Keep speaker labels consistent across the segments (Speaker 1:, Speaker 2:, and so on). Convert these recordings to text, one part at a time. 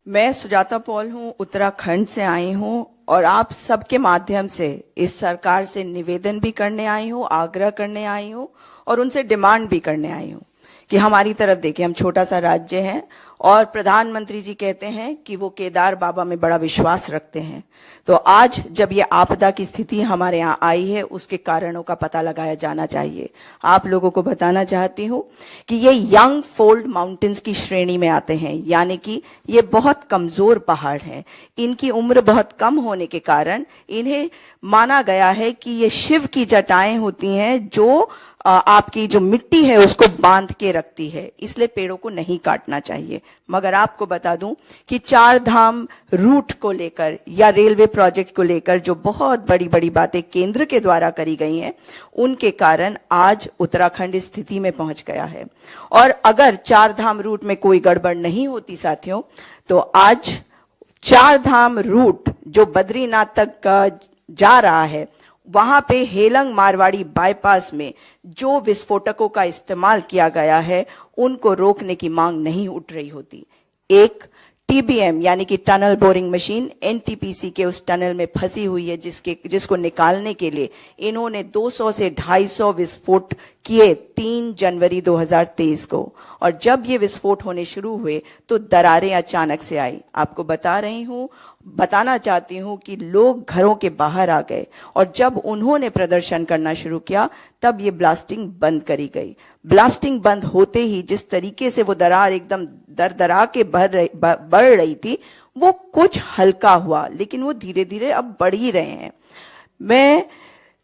Speaker 1: मैं सुजाता पॉल हूँ, उत्तराखंड से आई हूँ और आप सबके माध्यम से इस सरकार से निवेदन भी करने आई हूँ, आग्रह करने आई हूँ और उनसे डिमांड भी करने आई हूँ कि हमारी तरफ देखिए, हम छोटा सा राज्य हैं और प्रधानमंत्री जी कहते हैं कि वो केदार बाबा में बड़ा विश्वास रखते हैं। तो आज जब ये आपदा की स्थिति हमारे यहाँ आई है, उसके कारणों का पता लगाया जाना चाहिए। आप लोगों को बताना चाहती हूँ कि ये यंग फोल्ड माउंटेन्स की श्रेणी में आते हैं, यानी कि ये बहुत कमजोर पहाड़ हैं। इनकी उम्र बहुत कम होने के कारण इन्हें माना गया है कि ये शिव की जटाएं होती हैं जो आपकी जो मिट्टी है उसको बांध के रखती है, इसलिए पेड़ों को नहीं काटना चाहिए। मगर आपको बता दूं कि चार धाम रूट को लेकर या रेलवे प्रोजेक्ट को लेकर जो बहुत बड़ी बड़ी बातें केंद्र के द्वारा करी गई हैं, उनके कारण आज उत्तराखंड इस स्थिति में पहुंच गया है। और अगर चार धाम रूट में कोई गड़बड़ नहीं होती साथियों, तो आज चार धाम रूट जो बद्रीनाथ तक जा रहा है, वहां पे हेलंग मारवाड़ी बाईपास में जो विस्फोटकों का इस्तेमाल किया गया है, उनको रोकने की मांग नहीं उठ रही होती। एक टीबीएम यानी कि टनल बोरिंग मशीन एनटीपीसी के उस टनल में फंसी हुई है, जिसको निकालने के लिए इन्होंने 200 से 250 विस्फोट किए 3 जनवरी 2023 को। और जब ये विस्फोट होने शुरू हुए तो दरारें अचानक से आई। आपको बताना चाहती हूं कि लोग घरों के बाहर आ गए और जब उन्होंने प्रदर्शन करना शुरू किया तब ये ब्लास्टिंग बंद करी गई। ब्लास्टिंग बंद होते ही जिस तरीके से वो दरार एकदम दरदरा के बढ़ रही थी, वो कुछ हल्का हुआ, लेकिन वो धीरे धीरे अब बढ़ ही रहे हैं। मैं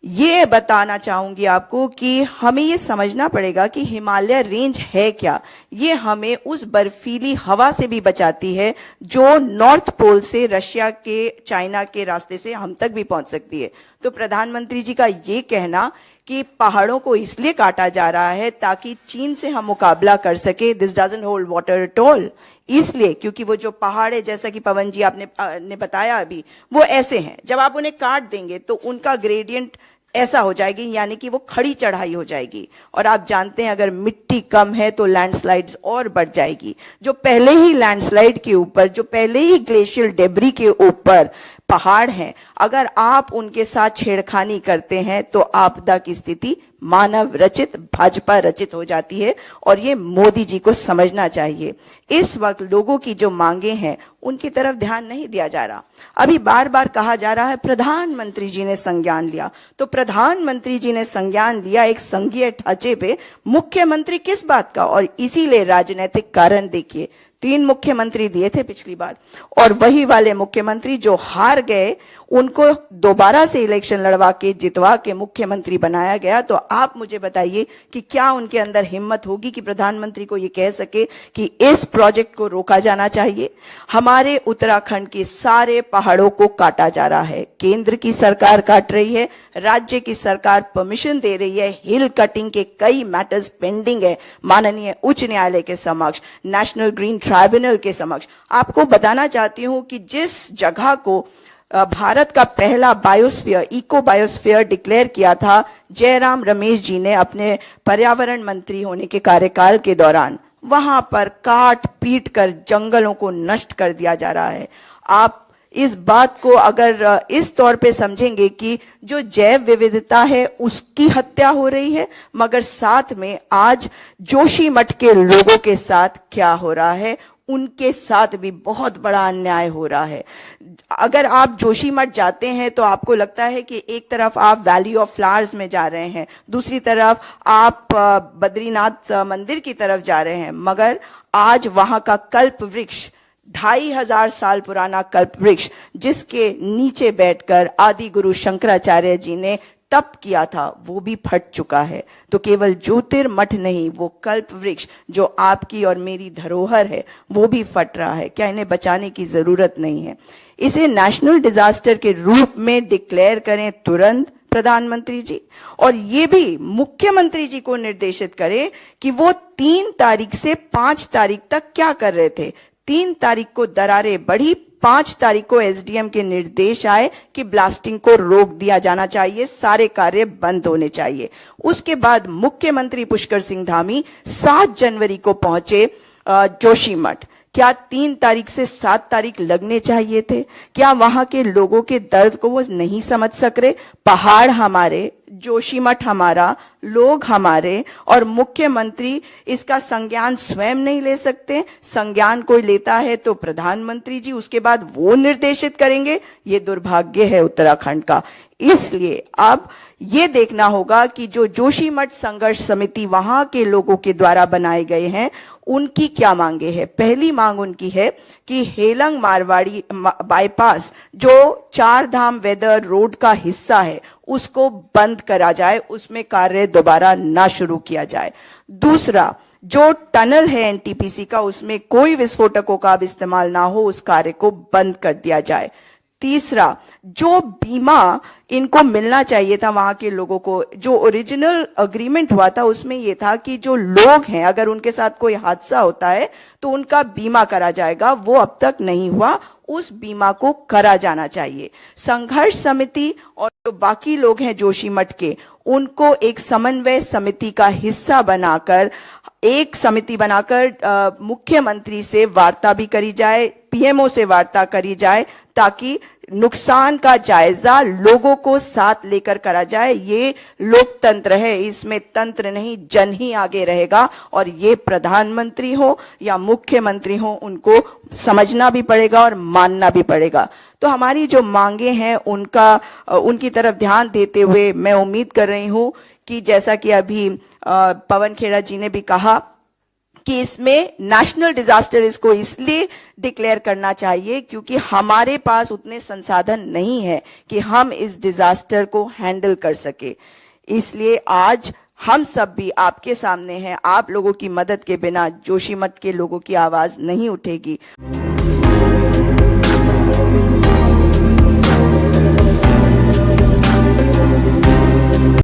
Speaker 1: ये बताना चाहूंगी आपको कि हमें ये समझना पड़ेगा कि हिमालय रेंज है क्या। ये हमें उस बर्फीली हवा से भी बचाती है जो नॉर्थ पोल से रशिया के, चाइना के रास्ते से हम तक भी पहुंच सकती है। तो प्रधानमंत्री जी का ये कहना कि पहाड़ों को इसलिए काटा जा रहा है ताकि चीन से हम मुकाबला कर सके, this doesn't hold water at all. इसलिए क्योंकि वो जो पहाड़ है, जैसा कि पवन जी आपने बताया अभी, वो ऐसे हैं, जब आप उन्हें काट देंगे तो उनका ग्रेडियंट ऐसा हो जाएगी, यानी कि वो खड़ी चढ़ाई हो जाएगी। और आप जानते हैं अगर मिट्टी कम है तो लैंडस्लाइड्स और बढ़ जाएगी। जो पहले ही लैंडस्लाइड के ऊपर, जो पहले ही ग्लेशियल डेब्री के ऊपर पहाड़ हैं, अगर आप उनके साथ छेड़खानी करते हैं तो आपदा की स्थिति मानव रचित, भाजपा रचित हो जाती है। और ये मोदी जी को समझना चाहिए। इस वक्त लोगों की जो मांगे हैं उनकी तरफ ध्यान नहीं दिया जा रहा। अभी बार बार कहा जा रहा है प्रधानमंत्री जी ने संज्ञान लिया, तो प्रधानमंत्री जी ने संज्ञान लिया एक संघीय ढांचे पे, मुख्यमंत्री किस बात का? और इसीलिए राजनीतिक कारण देखिए, 3 मुख्यमंत्री दिए थे पिछली बार और वही वाले मुख्यमंत्री जो हार गए उनको दोबारा से इलेक्शन लड़वा के जितवा के मुख्यमंत्री बनाया गया। तो आप मुझे बताइए कि क्या उनके अंदर हिम्मत होगी कि प्रधानमंत्री को ये कह सके कि इस प्रोजेक्ट को रोका जाना चाहिए? हमारे उत्तराखंड के सारे पहाड़ों को काटा जा रहा है, केंद्र की सरकार काट रही है, राज्य की सरकार परमिशन दे रही है। हिल कटिंग के कई मैटर्स पेंडिंग है माननीय उच्च न्यायालय के समक्ष, नेशनल ग्रीन ट्राइब्यूनल के समक्ष। आपको बताना चाहती हूं कि जिस जगह को भारत का पहला बायोस्फीयर, इको बायोस्फीयर डिक्लेयर किया था जयराम रमेश जी ने अपने पर्यावरण मंत्री होने के कार्यकाल के दौरान, वहां पर काट पीट कर जंगलों को नष्ट कर दिया जा रहा है। आप इस बात को अगर इस तौर पे समझेंगे कि जो जैव विविधता है उसकी हत्या हो रही है, मगर साथ में आज जोशीमठ के लोगों के साथ क्या हो रहा है, उनके साथ भी बहुत बड़ा अन्याय हो रहा है। अगर आप जोशीमठ जाते हैं तो आपको लगता है कि एक तरफ आप वैली ऑफ फ्लावर्स में जा रहे हैं, दूसरी तरफ आप बद्रीनाथ मंदिर की तरफ जा रहे हैं, मगर आज वहां का कल्प वृक्ष, 2500 साल पुराना कल्प वृक्ष, जिसके नीचे बैठकर आदि गुरु शंकराचार्य जी ने तप किया था, वो भी फट चुका है। तो केवल ज्योतिर्मठ नहीं, वो कल्प वृक्ष जो आपकी और मेरी धरोहर है, वो भी फट रहा है। क्या इन्हें बचाने की जरूरत नहीं है? इसे नेशनल डिजास्टर के रूप में डिक्लेयर करें तुरंत प्रधानमंत्री जी, और ये भी मुख्यमंत्री जी को निर्देशित करें कि वो 3 तारीख से 5 तारीख तक क्या कर रहे थे। 3 तारीख को दरारें बढ़ी, 5 तारीख को एसडीएम के निर्देश आए कि ब्लास्टिंग को रोक दिया जाना चाहिए, सारे कार्य बंद होने चाहिए। उसके बाद मुख्यमंत्री पुष्कर सिंह धामी 7 जनवरी को पहुंचे जोशीमठ। क्या 3 तारीख से 7 तारीख लगने चाहिए थे? क्या वहां के लोगों के दर्द को वो नहीं समझ सक रहे? पहाड़ हमारे, जोशीमठ हमारा, लोग हमारे, और मुख्यमंत्री इसका संज्ञान स्वयं नहीं ले सकते। संज्ञान कोई लेता है तो प्रधानमंत्री जी, उसके बाद वो निर्देशित करेंगे। ये दुर्भाग्य है उत्तराखंड का। इसलिए अब ये देखना होगा कि जो जोशीमठ संघर्ष समिति वहां के लोगों के द्वारा बनाए गए हैं, उनकी क्या मांगे हैं। पहली मांग उनकी है कि हेलंग मारवाड़ी बाईपास जो 4 धाम वेदर रोड का हिस्सा है, उसको बंद करा जाए, उसमें कार्य दोबारा ना शुरू किया जाए। दूसरा, जो टनल है एनटीपीसी का, उसमें कोई विस्फोटकों का अब इस्तेमाल ना हो, उस कार्य को बंद कर दिया जाए। तीसरा, जो बीमा इनको मिलना चाहिए था वहां के लोगों को, जो ओरिजिनल अग्रीमेंट हुआ था उसमें यह था कि जो लोग हैं अगर उनके साथ कोई हादसा होता है तो उनका बीमा करा जाएगा, वो अब तक नहीं हुआ, उस बीमा को करा जाना चाहिए। संघर्ष समिति और जो बाकी लोग हैं जोशीमठ के, उनको एक समन्वय समिति का हिस्सा बनाकर, एक समिति बनाकर मुख्यमंत्री से वार्ता भी करी जाए, पीएमओ से वार्ता करी जाए, ताकि नुकसान का जायजा लोगों को साथ लेकर करा जाए। ये लोकतंत्र है, इसमें तंत्र नहीं जन ही आगे रहेगा, और ये प्रधानमंत्री हो या मुख्यमंत्री हो, उनको समझना भी पड़ेगा और मानना भी पड़ेगा। तो हमारी जो मांगे हैं उनकी तरफ ध्यान देते हुए मैं उम्मीद कर रही हूं कि जैसा कि अभी पवन खेड़ा जी ने भी कहा कि इसमें नेशनल डिजास्टर इसको इसलिए डिक्लेयर करना चाहिए क्योंकि हमारे पास उतने संसाधन नहीं है कि हम इस डिजास्टर को हैंडल कर सके। इसलिए आज हम सब भी आपके सामने हैं। आप लोगों की मदद के बिना जोशीमठ के लोगों की आवाज नहीं उठेगी।